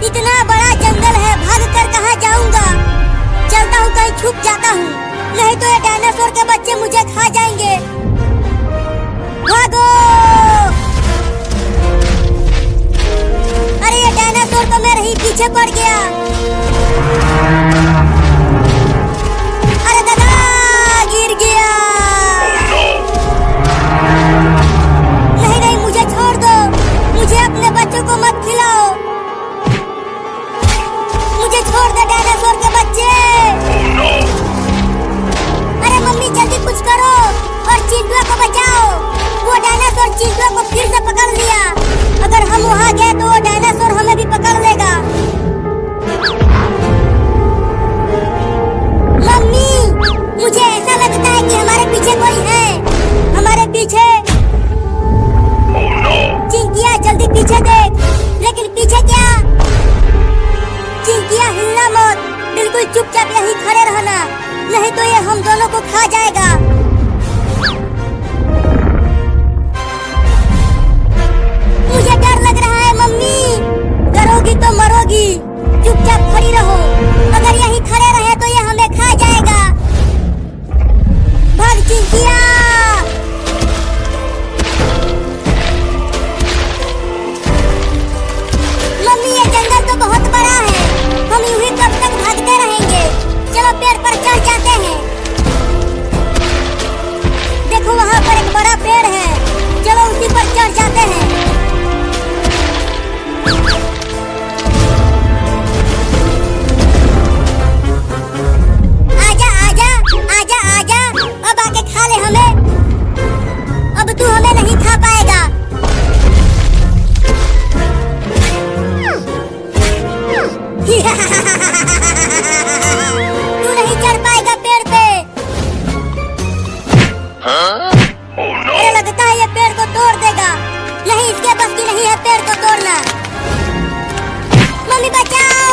इतना बड़ा जंगल है, भाग कर कहाँ जाऊंगा। चलता हूँ, कहीं छुप जाता हूँ, नहीं तो ये डायनासोर के बच्चे मुझे खा जाएंगे। भागो! अरे ये डायनासोर तो मेरे ही पीछे पड़ गया। अरे दादा, गिर गया। नहीं नहीं, मुझे छोड़ दो, मुझे अपने बच्चों को मत खिलाओ। मुझे छोड़ दे डायनासोर के बच्चे। अरे मम्मी जल्दी कुछ करो और चिंटुआ को बचाओ। वो डायनासोर चिंटुआ को फिर से पकड़ लिया। अगर हम वहाँ गए तो वो डायनासोर हमें भी पकड़ लेगा। मम्मी, मुझे ऐसा लगता है कि हमारे पीछे कोई है। हमारे पीछे। चिंकिया जल्दी पीछे देख। लेकिन पीछे क्या? चिंकिया हिलना मत, बिल्कुल चुपचाप यहीं खड़े रहना, नहीं तो ये हम दोनों को खा जाएगा। मुझे डर लग रहा है मम्मी। डरोगी तो मरोगी, चुपचाप खड़ी रहो। अगर यहीं खड़े रहे तो ये हमें खा जाएगा। भाग चिंकिया। मम्मी ये जंगल तो बहुत बड़ा है, हम यूं ही कब तक भागते रहेंगे। चलो पेड़ पर चढ़ जाते हैं। देखो वहाँ पर एक बड़ा पेड़ है, चलो उसी पर चढ़ जाते हैं। आजा आजा आजा आजा, अब आके खा ले हमें। अब तू हमें नहीं खा पाएगा। तू नहीं चढ़ पाएगा पेड़ पे। मुझे लगता है ये पेड़ को तोड़ देगा। नहीं, इसके बस की नहीं है पेड़ को तोड़ना। मम्मी बचाओ!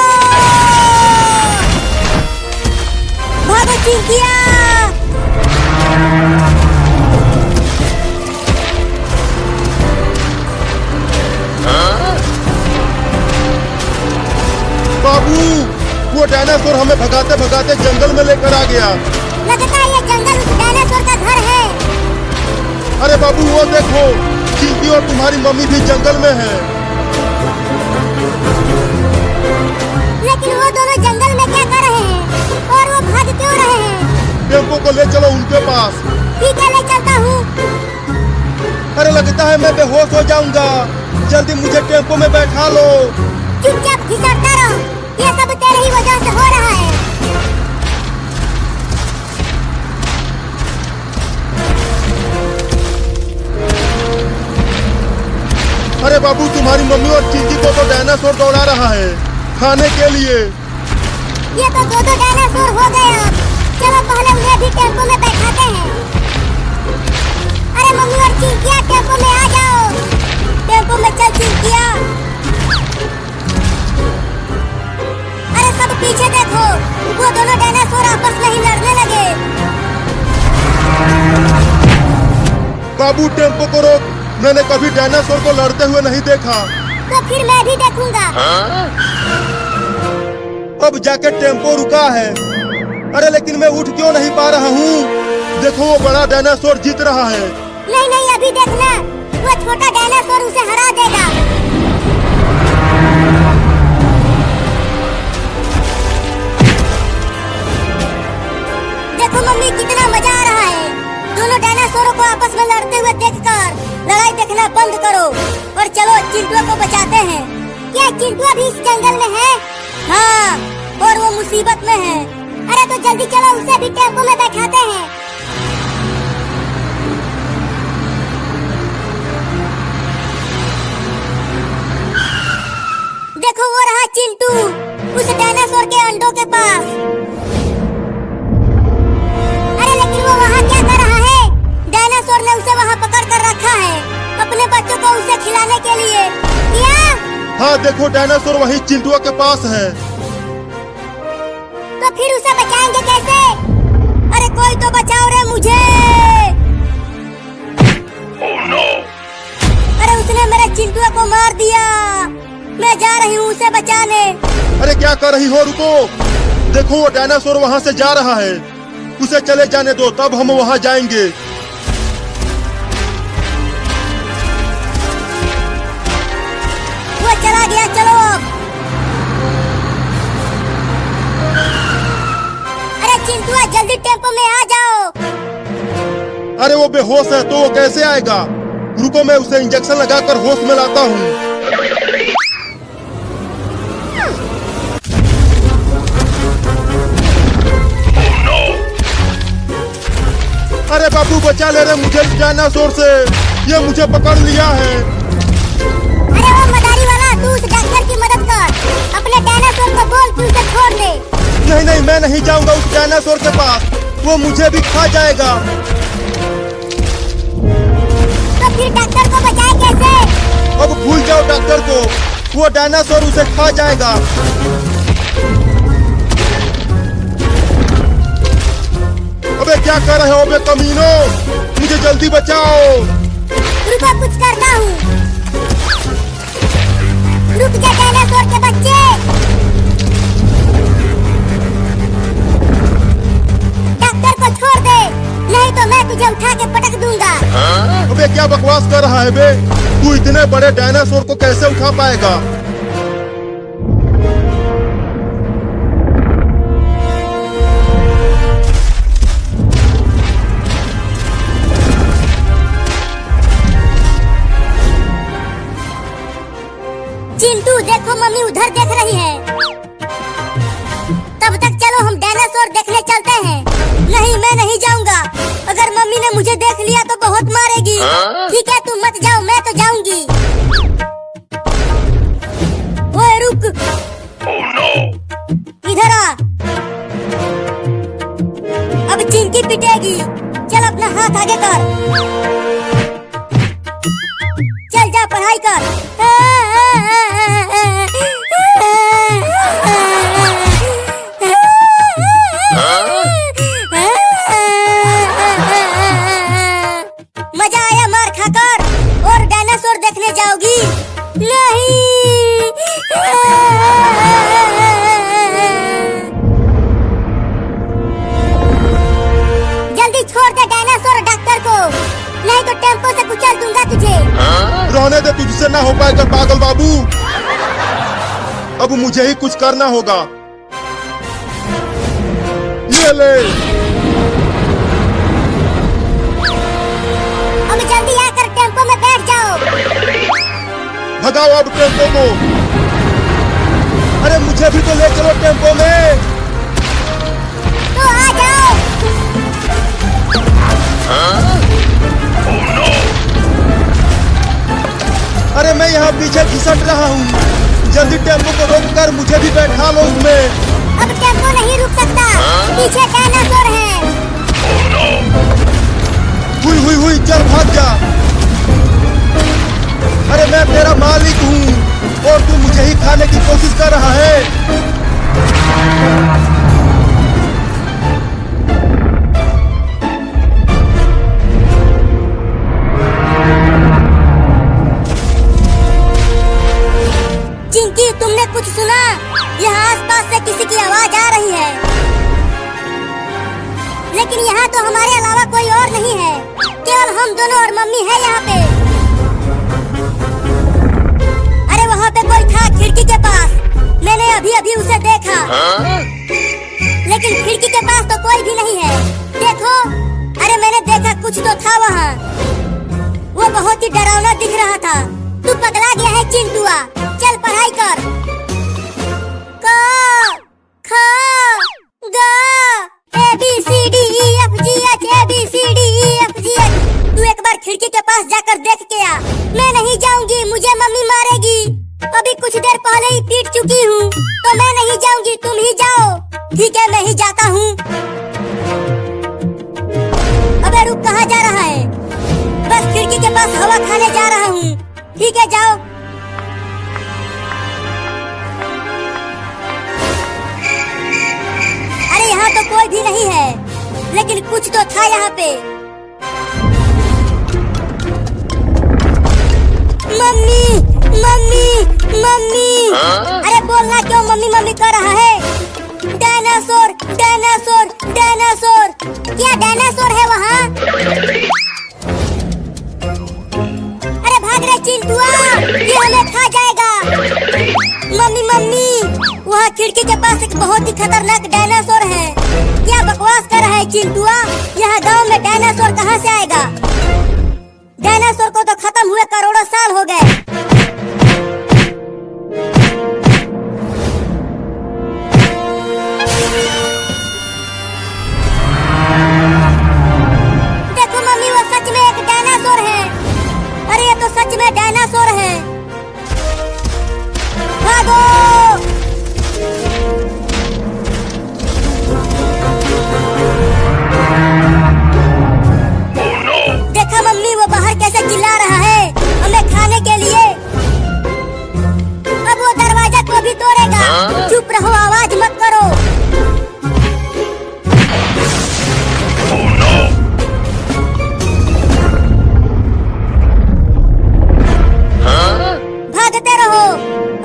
भागो चिंकिया! बाबू, वो डायनासोर हमें भगाते भगाते जंगल में लेकर आ गया। लगता है ये जंगल उस डायनासोर का घर है। अरे बाबू वो देखो, चिंकी और तुम्हारी मम्मी भी जंगल में है। लेकिन वो दोनों जंगल में क्या कर रहे हैं और वो भाग क्यों रहे हैं? टेम्पो को ले चलो उनके पास। ठीक है, ले चलता हूँ। अरे लगता है मैं बेहोश हो जाऊंगा, जल्दी मुझे टेम्पो में बैठा लो। चुपचाप घिसटता रहो, ये सब तेरी ही वजह से हो रहा है। अरे बाबू, तुम्हारी मम्मी और चिंकी को तो डायनासोर दौड़ा रहा है खाने के लिए। ये तो दो डायनासोर हो गए। अब चलो पहले उन्हें भी टेम्पो में बैठाते हैं। अरे मम्मी और चिंकिया टेम्पो में आ जाओ। टेम्पो में चल चिंकिया। अरे सब पीछे देखो, वो दोनों डायनासोर आपस में ही लड़ने लगे। बाबू टेम्पो को रोक, मैंने कभी डायनासोर को लड़ते हुए नहीं देखा। तो फिर मैं भी देखूंगा। अब जाके टेम्पो रुका है। अरे लेकिन मैं उठ क्यों नहीं पा रहा हूँ? देखो वो बड़ा डायनासोर जीत रहा है। नहीं नहीं, अभी देखना, वो छोटा डायनासोर उसे हरा देगा। देखो मम्मी, कितना मजा आ रहा है। दोनों डायनासोरों को आपस में लड़ते हुए देखकर लड़ाई देखना बंद करो और चलो चिंटुआ को बचाते हैं। क्या चिंटुआ भी इस जंगल में है? हाँ, और वो मुसीबत में है। अरे तो जल्दी चलो, उसे भी टेम्पो में बैठाते हैं। देखो वो रहा चिंटू, उस डायनासोर के अंडों के पास। अरे लेकिन वो वहाँ क्या कर रहा है? डायनासोर ने उसे वहाँ पकड़ कर रखा है, अपने बच्चों को उसे खिलाने के लिए। क्या? हाँ देखो, डायनासोर वही चिंटुआ के पास है। तो फिर उसे बचाएंगे कैसे? अरे कोई तो बचाओ रे मुझे। अरे उसने मेरे चिंटुआ को मार दिया। मैं जा रही हूँ उसे बचाने। अरे क्या कर रही हो, रुको। देखो वो डायनासोर वहाँ से जा रहा है, उसे चले जाने दो, तब हम वहाँ जाएंगे। वो चला गया, चलो अब। अरे चिंटुआ जल्दी टेम्पो में आ जाओ। अरे वो बेहोश है तो वो कैसे आएगा? रुको मैं उसे इंजेक्शन लगाकर होश में लाता हूँ। अरे बाबू बचा ले रे मुझे डायनासोर से, ये मुझे पकड़ लिया है। अरे वो मदारी वाला, तू उस डॉक्टर की मदद कर, अपने डायनासोर को बोल कि उसे छोड़ दे। नहीं नहीं, मैं नहीं जाऊंगा उस डायनासोर के पास, वो मुझे भी खा जाएगा। तो फिर डॉक्टर को बचाए कैसे? अब भूल जाओ डॉक्टर को, वो डायनासोर उसे खा जाएगा। अबे क्या कर रहे हो बे कमीनो, मुझे जल्दी बचाओ। रुको कुछ करता हूँ। रुक जा डायनासोर के बच्चे। डॉक्टर को छोड़ दे, नहीं तो मैं तुझे उठा के पटक दूंगा। अबे क्या बकवास कर रहा है बे, तू इतने बड़े डायनासोर को कैसे उठा पाएगा? चिंटू देखो मम्मी उधर देख रही है। तब तक चलो हम डायनासोर देखने चलते हैं। नहीं मैं नहीं जाऊंगा, अगर मम्मी ने मुझे देख लिया तो बहुत मारेगी। ठीक है तुम मत जाओ, मैं तो जाऊंगी। ओए रुक, इधर आ। अब चिंकी पिटेगी, चल अपना हाथ आगे कर, चल जा पढ़ाई कर। मजा आया मार खाकर, और डायनासोर देखने जाओगी? नहीं। जल्दी छोड़ दे डायनासोर डॉक्टर को, नहीं तो टेम्पो से कुचल दूंगा तुझे। रहने दे, तुझसे ना हो पाएगा पागल बाबू। अब मुझे ही कुछ करना होगा। ये ले। अब जल्दी आकर टेम्पो में बैठ जाओ। भगाओ अब टेम्पो को। अरे मुझे भी तो ले चलो टेम्पो में। तो आ जाओ। अरे मैं यहाँ पीछे घिसट रहा हूँ, जल्दी टेम्पो को रोक कर मुझे भी बैठा लो उसमें। अब टेम्पो नहीं रुक सकता, पीछे डायनासोर है। हुई चल भाग जा। अरे मैं तेरा मालिक हूँ और तू मुझे ही खाने की कोशिश कर रहा है। चिंकी तुमने कुछ सुना? यहाँ आसपास से किसी की आवाज आ रही है, लेकिन यहाँ तो हमारे अलावा कोई और नहीं है, केवल हम दोनों और मम्मी है यहाँ पे। अरे वहाँ पे कोई था खिड़की के पास, मैंने अभी अभी उसे देखा। लेकिन खिड़की के पास तो कोई भी नहीं है। देखो, अरे मैंने देखा कुछ तो था वहाँ, वो बहुत ही डरावना दिख रहा था। तू पगला गया है चिंटुआ, चल पढ़ाई कर। क ख ग ABCDEFGH ABCDEFGH। तू एक बार खिड़की के पास जाकर देख के आ। मैं नहीं जाऊंगी, मुझे मम्मी मारेगी। अभी कुछ देर पहले ही पीट चुकी हूँ, तो मैं नहीं जाऊंगी, तुम ही जाओ। ठीक है मैं ही जाता हूँ। अबे रुक, कहाँ जा रहा है? बस खिड़की के पास हवा खाने जा रहा हूँ। ठीक है जाओ। अरे यहाँ तो कोई भी नहीं है, लेकिन कुछ तो था यहाँ पे। मम्मी मम्मी मम्मी खिड़की के पास एक बहुत ही खतरनाक डायनासोर है। क्या बकवास कर रहा है चिंटुआ? यहाँ गांव में डायनासोर कहाँ से आएगा? डायनासोर को तो खत्म हुए करोड़ों साल हो गए। देखो मम्मी, वो सच में एक डायनासोर है। अरे ये तो सच में डायनासोर है। भागो! देखा मम्मी, वो बाहर कैसे चिल्ला रहा है हमें खाने के लिए। अब वो दरवाजा को भी तोड़ेगा। चुप रहो, आवाज मत करो। भागते रहो,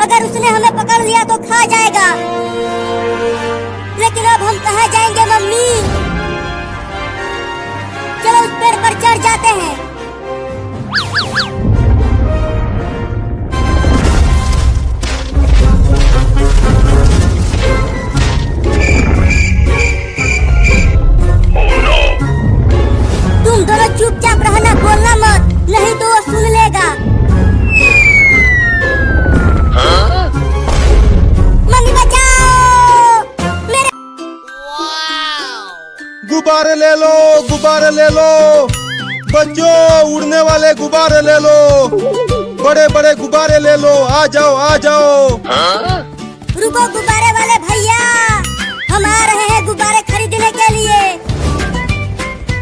अगर उसने हमें पकड़ लिया तो खा जाएगा। लेकिन अब हम कहाँ जाएंगे मम्मी? चलो उस पेड़ पर चढ़ जाते हैं। तुम दोनों चुपचाप रहना, बोलना मत, नहीं तो वो सुन लेगा। मम्मी बचाओ! मेरे गुब्बारे ले लो, गुब्बारे ले लो बच्चों, उड़ने वाले गुब्बारे ले लो, बड़े बड़े गुब्बारे ले लो। आ जाओ, आ जाओ। रुको गुब्बारे वाले भैया, हम आ रहे हैं गुब्बारे खरीदने के लिए।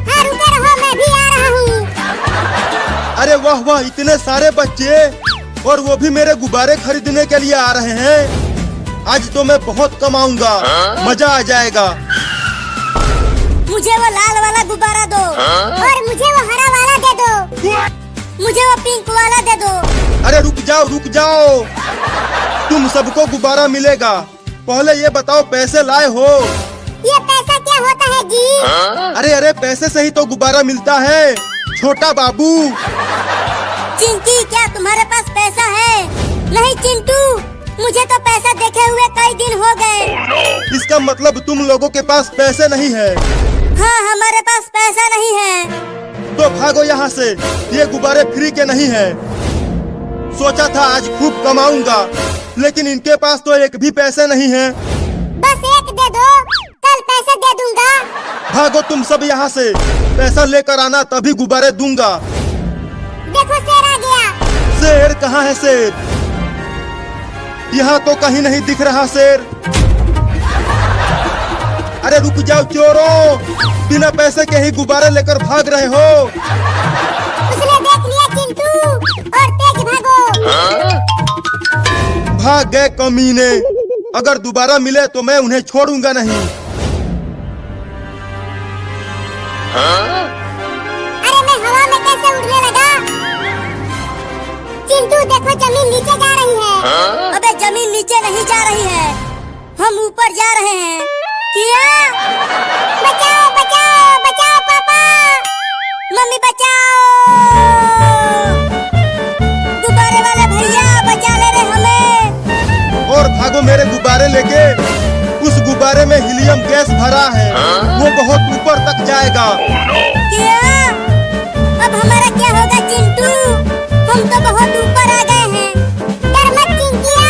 हाँ रुके रहो, मैं भी आ रहा हूँ। अरे वाह वाह, इतने सारे बच्चे, और वो भी मेरे गुब्बारे खरीदने के लिए आ रहे हैं। आज तो मैं बहुत कमाऊंगा, मजा आ जाएगा। मुझे वो लाल वाला गुब्बारा दो। और मुझे वो हरा वाला दे दो। मुझे वो पिंक वाला दे दो। अरे रुक जाओ, रुक जाओ, तुम सबको गुब्बारा मिलेगा। पहले ये बताओ, पैसे लाए हो? ये पैसा क्या होता है जी? अरे अरे, पैसे से ही तो गुब्बारा मिलता है, छोटा बाबू। चिंकी, क्या तुम्हारे पास पैसा है? नहीं चिंटू, मुझे तो पैसा देखे हुए कई दिन हो गए। इसका मतलब तुम लोगों के पास पैसे नहीं है? हाँ, हमारे पास पैसा नहीं है। तो भागो यहाँ से, ये गुब्बारे फ्री के नहीं है। सोचा था आज खूब कमाऊंगा, लेकिन इनके पास तो एक भी पैसे नहीं है। बस एक दे दो, कल पैसे दे दूंगा। भागो तुम सब यहाँ से, पैसा लेकर आना तभी गुब्बारे दूंगा। देखो शेर आ गया। शेर कहाँ है? शेर यहाँ तो कहीं नहीं दिख रहा शेर। अरे रुक जाओ चोरों, बिना पैसे के ही गुब्बारे लेकर भाग रहे हो। उसने देख लिया चिंटू, और तेज भागो। भाग गए कमीने, अगर दोबारा मिले तो मैं उन्हें छोड़ूंगा नहीं। अरे मैं हवा में कैसे उड़ने लगा? चिंटू देखो, जमीन नीचे जा रही है। अबे जमीन नीचे नहीं जा रही है, हम ऊपर जा रहे हैं। क्या? बचाओ बचाओ बचाओ पापा! मम्मी बचाओ! गुब्बारे वाले भैया बचा ले रहे हमें। और भागो मेरे गुब्बारे लेके। उस गुब्बारे में हीलियम गैस भरा है, वो बहुत ऊपर तक जाएगा। क्या? अब हमारा क्या होगा चिंटू? हम तो बहुत ऊपर आ गए हैं। डर मत चिंकिया,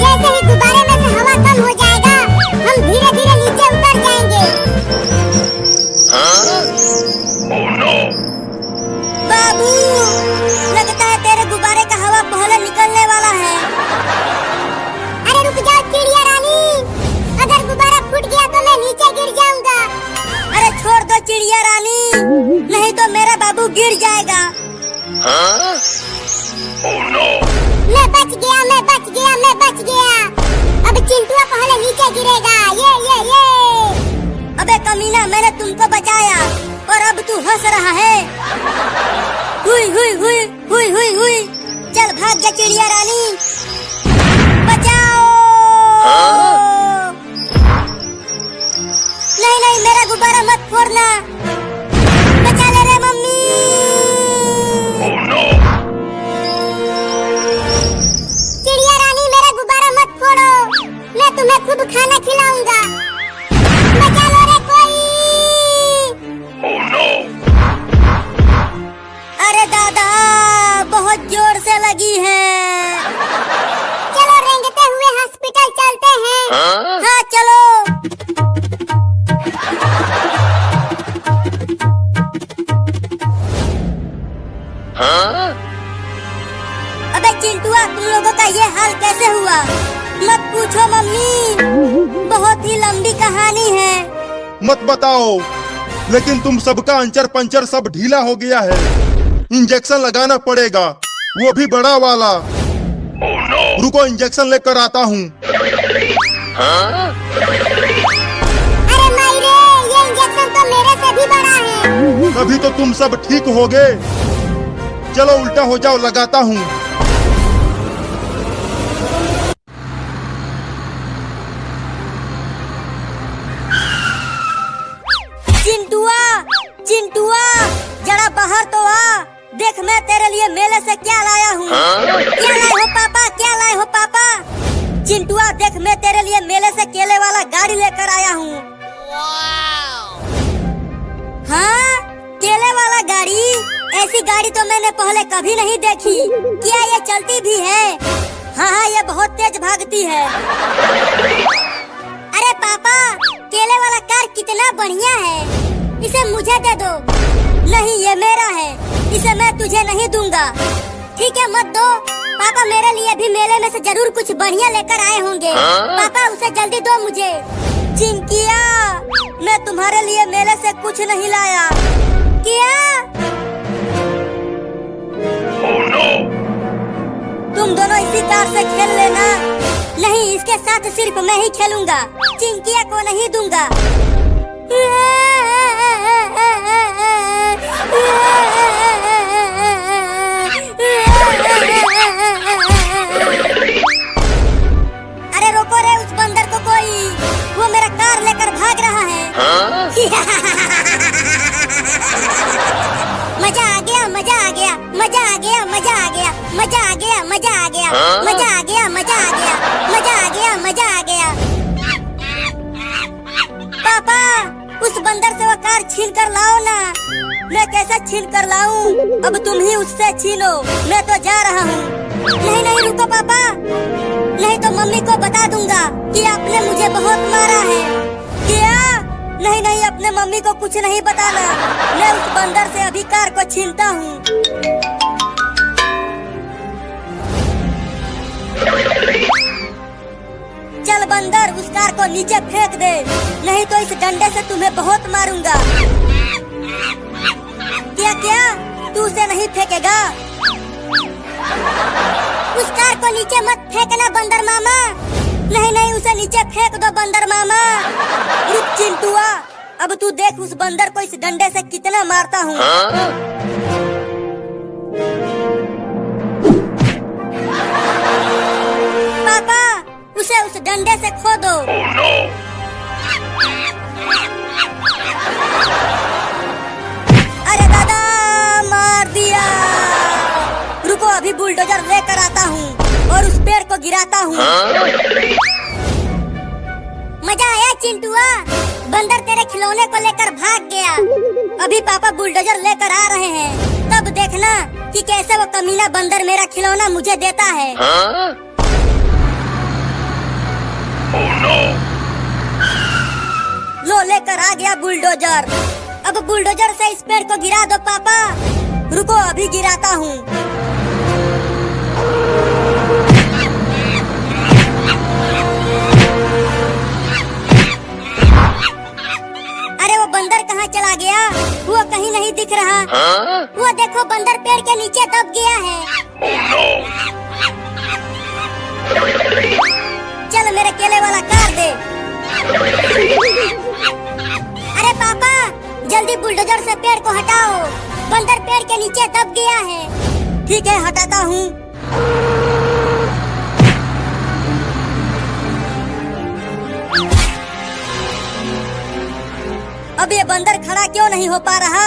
जैसे ही गुब्बारे में से हवा कम हो जाएगा, हम धीरे धीरे नीचे उतर जाएंगे। बाबू, लगता है तेरे गुब्बारे का हवा पहले निकलने वाला है। अरे रुक जाओ चिड़िया रानी, अगर गुब्बारा फूट गया तो मैं नीचे गिर जाऊंगा। अरे छोड़ दो चिड़िया रानी, नहीं तो मेरा बाबू गिर जाएगा। मैं बच गया, मैं बच गया, मैं बच गया। अब चिंटुआ पहले नीचे गिरेगा। ये। अबे कमीना, मैंने तुमको बचाया और अब तू हंस रहा है। हुई हुई हुई हुई हुई हुई, चल भाग जा चिड़िया रानी, बचाओ। नहीं नहीं, मेरा गुब्बारा मत फोड़ना, बचा ले रे मम्मी। चिड़िया रानी, मेरा गुब्बारा मत फोड़ो, मैं तुम्हें हाँ चलो। अबे चिंटुआ, तुम लोगों का ये हाल कैसे हुआ? मत पूछो मम्मी, बहुत ही लंबी कहानी है। मत बताओ, लेकिन तुम सबका अंचर पंचर सब ढीला हो गया है। इंजेक्शन लगाना पड़ेगा, वो भी बड़ा वाला। रुको, इंजेक्शन लेकर आता हूँ। अरे मायरे, ये इंजेक्शन तो मेरे से भी बड़ा है। तभी तो तुम सब ठीक हो गए। चलो उल्टा हो जाओ, लगाता हूँ। चिंटुआ, चिंटुआ, जरा बाहर तो आ। देख, मैं तेरे लिए मेले से क्या लाया हूँ। क्या लाए हो पापा, क्या लाए हो पापा? चिंटुआ देख, मैं तेरे लिए मेले से केले वाला गाड़ी लेकर आया हूँ। हाँ, केले वाला गाड़ी? ऐसी गाड़ी तो मैंने पहले कभी नहीं देखी। क्या ये चलती भी है? हाँ हाँ, ये बहुत तेज भागती है। अरे पापा, केले वाला कार कितना बढ़िया है, इसे मुझे दे दो। नहीं, ये मेरा है, इसे मैं तुझे नहीं दूंगा। ठीक है, मत दो। पापा मेरे लिए भी मेले में से जरूर कुछ बढ़िया लेकर आए होंगे। पापा उसे जल्दी दो मुझे। चिंकिया, मैं तुम्हारे लिए मेले से कुछ नहीं लाया। क्या? तुम दोनों इसी कार से खेल लेना। नहीं, इसके साथ सिर्फ मैं ही खेलूंगा, चिंकिया को नहीं दूंगा। अरे रोको रे उस बंदर को कोई, वो मेरा कार लेकर भाग रहा है। मजा आ गया, मजा आ गया, मजा आ गया, मजा आ गया, मजा आ गया, मजा आ गया, मजा आ गया, मजा आ गया, मजा आ गया, मजा आ गया। पापा, उस बंदर से वो कार छीन कर लाओ ना। मैं कैसे छीन कर लाऊं? अब तुम ही उससे छीनो, मैं तो जा रहा हूँ। नहीं नहीं, रुको पापा, नहीं तो मम्मी को बता दूंगा कि आपने मुझे बहुत मारा है। क्या? नहीं नहीं, अपने मम्मी को कुछ नहीं बताना। मैं उस बंदर से अभी कार को छीनता हूँ। चल बंदर, उस कार को नीचे फेंक दे, नहीं तो इस डंडे से तुम्हें बहुत मारूंगा। क्या क्या? तू उसे नहीं फेंकेगा? उस कार को नीचे मत फेंकना बंदर मामा। नहीं नहीं, उसे नीचे फेंक दो बंदर मामा। रुक चिंटुआ, अब तू देख उस बंदर को इस डंडे से कितना मारता हूँ। पापा, उसे उस डंडे से खो दो। अरे दादा, मार दिया। रुको, अभी बुलडोजर लेकर आता हूँ और उस पेड़ को गिराता हूँ। मजा आया चिंटुआ? बंदर तेरे खिलौने को लेकर भाग गया। अभी पापा बुलडोजर लेकर आ रहे हैं, तब देखना कि कैसे वो कमीना बंदर मेरा खिलौना मुझे देता है। लो, लेकर आ गया बुलडोजर। अब बुलडोजर से इस पेड़ को गिरा दो पापा। रुको, अभी गिराता हूँ। अरे वो बंदर कहाँ चला गया? वो कहीं नहीं दिख रहा। वो देखो, बंदर पेड़ के नीचे दब गया है। चल मेरे केले वाला कार दे। अरे पापा, जल्दी बुलडोजर से पेड़ को हटाओ, बंदर पेड़ के नीचे दब गया है। ठीक है, हटाता हूँ। अब ये बंदर खड़ा क्यों नहीं हो पा रहा?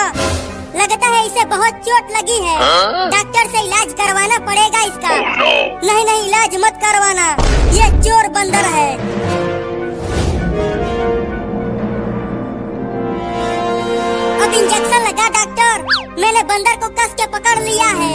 लगता है इसे बहुत चोट लगी है। डॉक्टर से इलाज करवाना पड़ेगा इसका। नहीं नहीं, इलाज मत करवाना, ये चोर बंदर है। अब इंजेक्शन लगा डॉक्टर, मैंने बंदर को कस के पकड़ लिया है।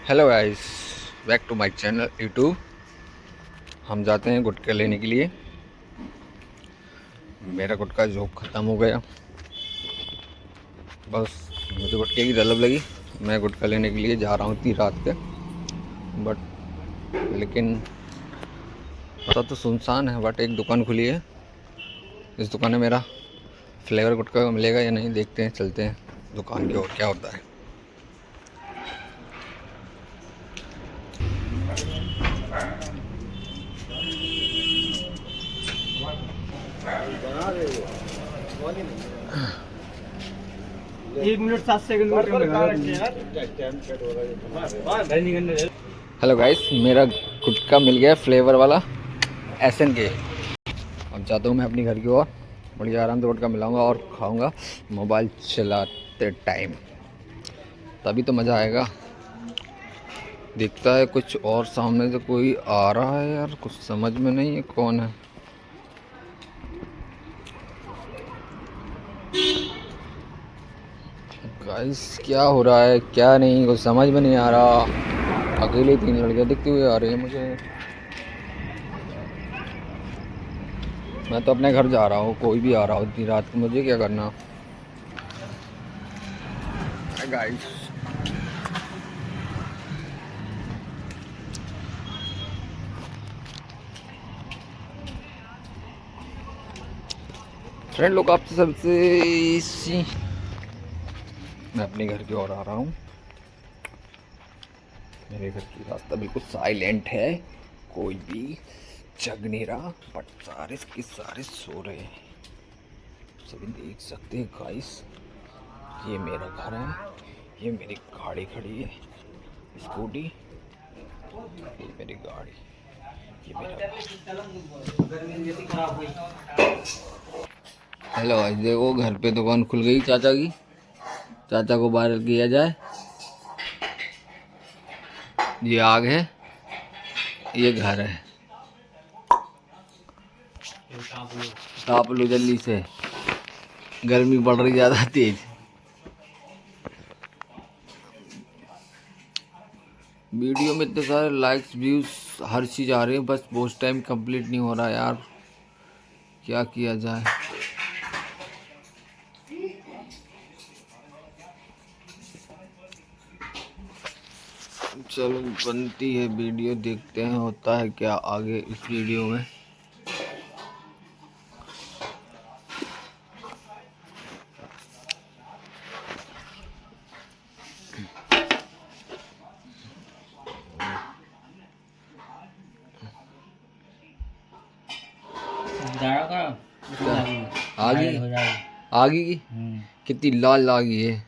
Hello guys, back to my channel YouTube. हम जाते हैं गुटखा लेने के लिए। मेरा गुटखा जो ख़त्म हो गया, बस मुझे गुटखे की तलब लगी। मैं गुटखा लेने के लिए जा रहा हूँ इतनी रात के, लेकिन पता तो सुनसान है, बट एक दुकान खुली है। इस दुकान में मेरा फ्लेवर गुटखा मिलेगा या नहीं, देखते हैं, चलते हैं दुकान की ओर क्या होता है। एक मिनट 7 सेकंड हेलो गाइस, मेरा गुटखा मिल गया फ्लेवर वाला SN के। अब जाता हूँ मैं अपनी घर की ओर, बड़ी आराम से गुटखा मिलाऊंगा और खाऊंगा मोबाइल चलाते टाइम, तभी तो मज़ा आएगा। दिखता है कुछ और सामने से कोई आ रहा है यार, कुछ समझ में नहीं है कौन है। गाइस क्या हो रहा है क्या नहीं, कुछ समझ में नहीं आ रहा। अकेले 3 लड़कियां दिखती हुई आ रही है मुझे। मैं तो अपने घर जा रहा हूँ, कोई भी आ रहा हो इतनी रात को, मुझे क्या करना। गाइस फ्रेंड लोग, आपसे सबसे मैं अपने घर की ओर आ रहा हूँ। मेरे घर की रास्ता बिल्कुल साइलेंट है, कोई भी जग नहीं रहा, बट सारे के सारे सो रहे हैं। सभी देख सकते हैं गाइस, ये मेरा घर है, ये मेरी गाड़ी खड़ी है, स्कूटी, ये मेरी गाड़ी, ये मेरा। हेलो आज देखो, घर पे दुकान खुल गई चाचा की। चाचा को वायरल किया जाए। ये आग है, ये घर है, ताप लो जल्दी से, गर्मी बढ़ रही ज़्यादा तेज। वीडियो में इतने सारे लाइक्स व्यूज हर चीज़ आ रही है, बस वॉच टाइम कंप्लीट नहीं हो रहा यार, क्या किया जाए। चलो बनती है वीडियो, देखते हैं होता है क्या आगे इस वीडियो में। आगी की कितनी लाल आगी है,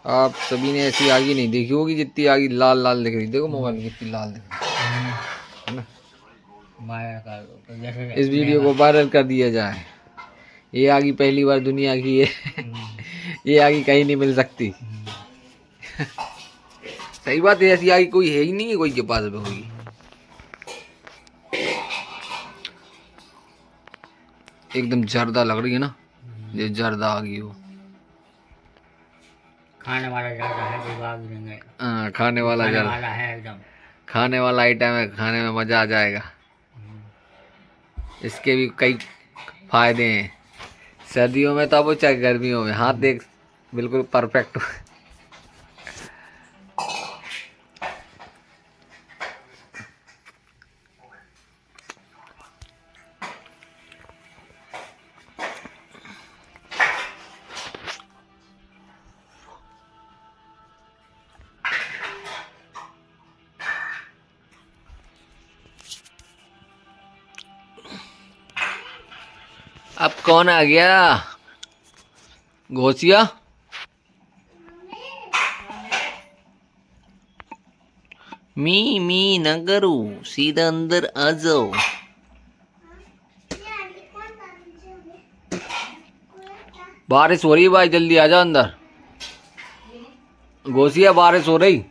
आप सभी ने ऐसी आगी नहीं देखी होगी जितनी आगी लाल लाल दिख रही। देखो मोबाइल में कितनी लाल दिख रही है ना। इस वीडियो को वायरल कर दिया जाए। ये आगी पहली बार दुनिया की है। ये आगी कहीं नहीं मिल सकती। सही बात है, ऐसी आगी कोई है ही नहीं है, कोई के पास भी होगी। एकदम जर्दा लग रही है ना, ये जर्दा आगी हो। खाने वाला ज्यादा है, विभाग नहीं है। हाँ, खाने वाला ज्यादा है, एकदम खाने वाला आइटम है, खाने में मज़ा आ जाएगा। इसके भी कई फायदे हैं, सर्दियों में तो अब चाहे गर्मियों में। हाथ देख, बिल्कुल परफेक्ट। अब कौन आ गया? घोसिया मी न करो, सीधा अंदर आ जाओ। बारिश हो रही है भाई, जल्दी आ जाओ अंदर। घोसिया बारिश हो रही।